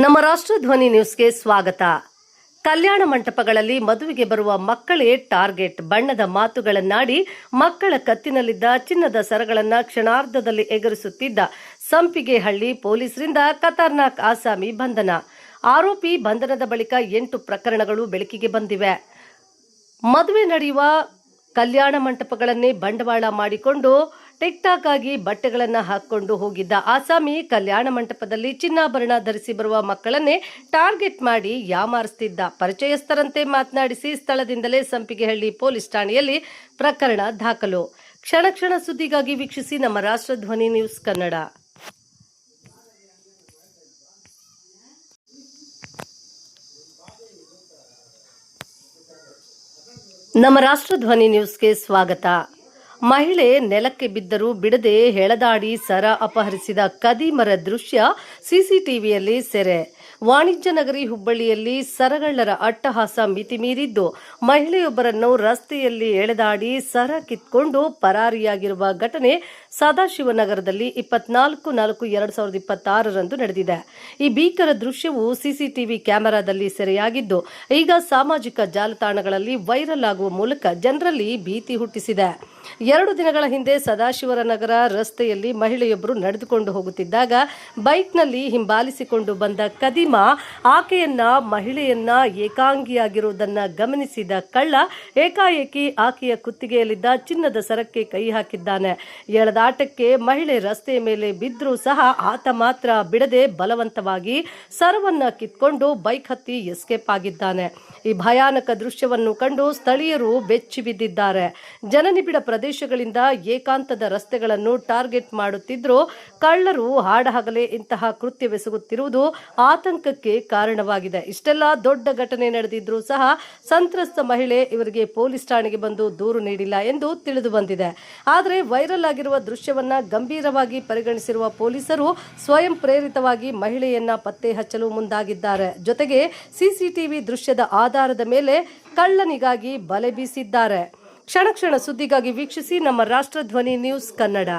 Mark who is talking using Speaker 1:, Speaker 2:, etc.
Speaker 1: ನಮ್ಮ ರಾಷ್ಟ್ರಧ್ವನಿ ನ್ಯೂಸ್ಗೆ ಸ್ವಾಗತ. ಕಲ್ಯಾಣ ಮಂಟಪಗಳಲ್ಲಿ ಮದುವೆಗೆ ಬರುವ ಮಕ್ಕಳೇ ಟಾರ್ಗೆಟ್. ಬಣ್ಣದ ಮಾತುಗಳನ್ನಾಡಿ ಮಕ್ಕಳ ಕತ್ತಿನಲ್ಲಿದ್ದ ಚಿನ್ನದ ಸರಗಳನ್ನು ಕ್ಷಣಾರ್ಧದಲ್ಲಿ ಎಗರಿಸುತ್ತಿದ್ದ ಸಂಪಿಗೆಹಳ್ಳಿ ಪೊಲೀಸರಿಂದ ಖತರ್ನಾಕ್ ಆಸಾಮಿ ಬಂಧನ. ಆರೋಪಿ ಬಂಧನದ ಬಳಿಕ 8 ಪ್ರಕರಣಗಳು ಬೆಳಕಿಗೆ ಬಂದಿವೆ. ಮದುವೆ ನಡೆಯುವ ಕಲ್ಯಾಣ ಮಂಟಪಗಳನ್ನೇ ಬಂಡವಾಳ ಮಾಡಿಕೊಂಡು ಟಿಕ್ಟಾಕ್ ಆಗಿ ಬಟ್ಟೆಗಳನ್ನು ಹಾಕಿಕೊಂಡು ಹೋಗಿದ್ದ ಆಸಾಮಿ ಕಲ್ಯಾಣ ಮಂಟಪದಲ್ಲಿ ಚಿನ್ನಾಭರಣ ಧರಿಸಿ ಬರುವ ಮಕ್ಕಳನ್ನೇ ಟಾರ್ಗೆಟ್ ಮಾಡಿ ಯಾಮಾರಿಸುತ್ತಿದ್ದ. ಪರಿಚಯಸ್ಥರಂತೆ ಮಾತನಾಡಿಸಿ ಸ್ಥಳದಿಂದಲೇ ಸಂಪಿಗೆಹಳ್ಳಿ ಪೊಲೀಸ್ ಠಾಣೆಯಲ್ಲಿ ಪ್ರಕರಣ ದಾಖಲು. ಕ್ಷಣ ಸುದ್ದಿಗಾಗಿ ವೀಕ್ಷಿಸಿ ನಮ್ಮ ರಾಷ್ಟ್ರಧ್ವನಿ ನ್ಯೂಸ್ ಕನ್ನಡ. ನಮ್ಮ ರಾಷ್ಟ್ರಧ್ವನಿ ನ್ಯೂಸ್ಗೆ ಸ್ವಾಗತ. ಮಹಿಳೆ ನೆಲಕ್ಕೆ ಬಿದ್ದರೂ ಬಿಡದೆ ಎಳೆದಾಡಿ ಸರ ಅಪಹರಿಸಿದ ಖದೀಮರ ದೃಶ್ಯ ಸಿಸಿಟಿವಿಯಲ್ಲಿ ಸೆರೆ. ವಾಣಿಜ್ಯ ನಗರಿ ಹುಬ್ಬಳ್ಳಿಯಲ್ಲಿ ಸರಗಳ್ಳರ ಅಟ್ಟಹಾಸ ಮಿತಿಮೀರಿದ್ದು, ಮಹಿಳೆಯೊಬ್ಬರನ್ನು ರಸ್ತೆಯಲ್ಲಿ ಎಳೆದಾಡಿ ಸರ ಕಿತ್ಕೊಂಡು ಪರಾರಿಯಾಗಿರುವ ಘಟನೆ ಸದಾಶಿವನಗರದಲ್ಲಿ 24/4/2026 ನಡೆದಿದೆ. ಈ ಭೀಕರ ದೃಶ್ಯವು ಸಿಸಿಟಿವಿ ಕ್ಯಾಮೆರಾದಲ್ಲಿ ಸೆರೆಯಾಗಿದ್ದು, ಈಗ ಸಾಮಾಜಿಕ ಜಾಲತಾಣಗಳಲ್ಲಿ ವೈರಲ್ ಆಗುವ ಮೂಲಕ ಜನರಲ್ಲಿ ಭೀತಿ ಹುಟ್ಟಿಸಿದೆ. 2 ದಿನಗಳ ಹಿಂದೆ ಸದಾಶಿವನಗರ ರಸ್ತೆಯಲ್ಲಿ ಮಹಿಳೆಯೊಬ್ಬರು ನಡೆದುಕೊಂಡು ಹೋಗುತ್ತಿದ್ದಾಗ ಬೈಕ್ನಲ್ಲಿ ಹಿಂಬಾಲಿಸಿಕೊಂಡು ಬಂದ ಖದೀಮ ಆಕೆಯನ್ನ ಮಹಿಳೆಯನ್ನ ಏಕಾಂಗಿಯಾಗಿರುವುದನ್ನು ಗಮನಿಸಿದ ಕಳ್ಳ ಏಕಾಏಕಿ ಆಕೆಯ ಕುತ್ತಿಗೆಯಲ್ಲಿದ್ದ ಚಿನ್ನದ ಸರಕ್ಕೆ ಕೈ ಹಾಕಿದ್ದಾನೆ. ಎಳೆದಾಟಕ್ಕೆ ಮಹಿಳೆ ರಸ್ತೆಯ ಮೇಲೆ ಬಿದ್ದರೂ ಸಹ ಆತ ಮಾತ್ರ ಬಿಡದೆ ಬಲವಂತವಾಗಿ ಸರವನ್ನ ಕಿತ್ಕೊಂಡು ಬೈಕ್ ಹತ್ತಿ ಎಸ್ಕೇಪ್ ಆಗಿದ್ದಾನೆ. ಈ ಭಯಾನಕ ದೃಶ್ಯವನ್ನು ಕಂಡು ಸ್ಥಳೀಯರು ಬೆಚ್ಚಿ ಬಿದ್ದಿದ್ದಾರೆ. ಜನನಿಬಿಡ ಪ್ರದೇಶಗಳಿಂದ ಏಕಾಂತದ ರಸ್ತೆಗಳನ್ನು ಟಾರ್ಗೆಟ್ ಮಾಡುತ್ತಿದ್ದರೂ ಕಳ್ಳರು ಹಾಡಹಗಲೇ ಇಂತಹ ಕೃತ್ಯವೆಸಗುತ್ತಿರುವುದು ಆತಂಕಕ್ಕೆ ಕಾರಣವಾಗಿದೆ. ಇಷ್ಟೆಲ್ಲ ದೊಡ್ಡ ಘಟನೆ ನಡೆದಿದ್ರೂ ಸಹ ಸಂತ್ರಸ್ತ ಮಹಿಳೆ ಇವರಿಗೆ ಪೊಲೀಸ್ ಠಾಣೆಗೆ ಬಂದು ದೂರು ನೀಡಿಲ್ಲ ಎಂದು ತಿಳಿದು ಬಂದಿದೆ. ಆದರೆ ವೈರಲ್ ಆಗಿರುವ ದೃಶ್ಯವನ್ನ ಗಂಭೀರವಾಗಿ ಪರಿಗಣಿಸಿರುವ ಪೊಲೀಸರು ಸ್ವಯಂ ಪ್ರೇರಿತವಾಗಿ ಮಹಿಳೆಯನ್ನ ಪತ್ತೆ ಹಚ್ಚಲು ಮುಂದಾಗಿದ್ದಾರೆ. ಜೊತೆಗೆ ಸಿಸಿಟಿವಿ ದೃಶ್ಯದ ಆಧಾರದ ಮೇಲೆ ಕಳ್ಳನಿಗಾಗಿ ಬಲೆ ಬೀಸಿದ್ದಾರೆ. ಕ್ಷಣ ಸುದ್ದಿಗಾಗಿ ವೀಕ್ಷಿಸಿ ನಮ್ಮ ರಾಷ್ಟ್ರಧ್ವನಿ ನ್ಯೂಸ್ ಕನ್ನಡ.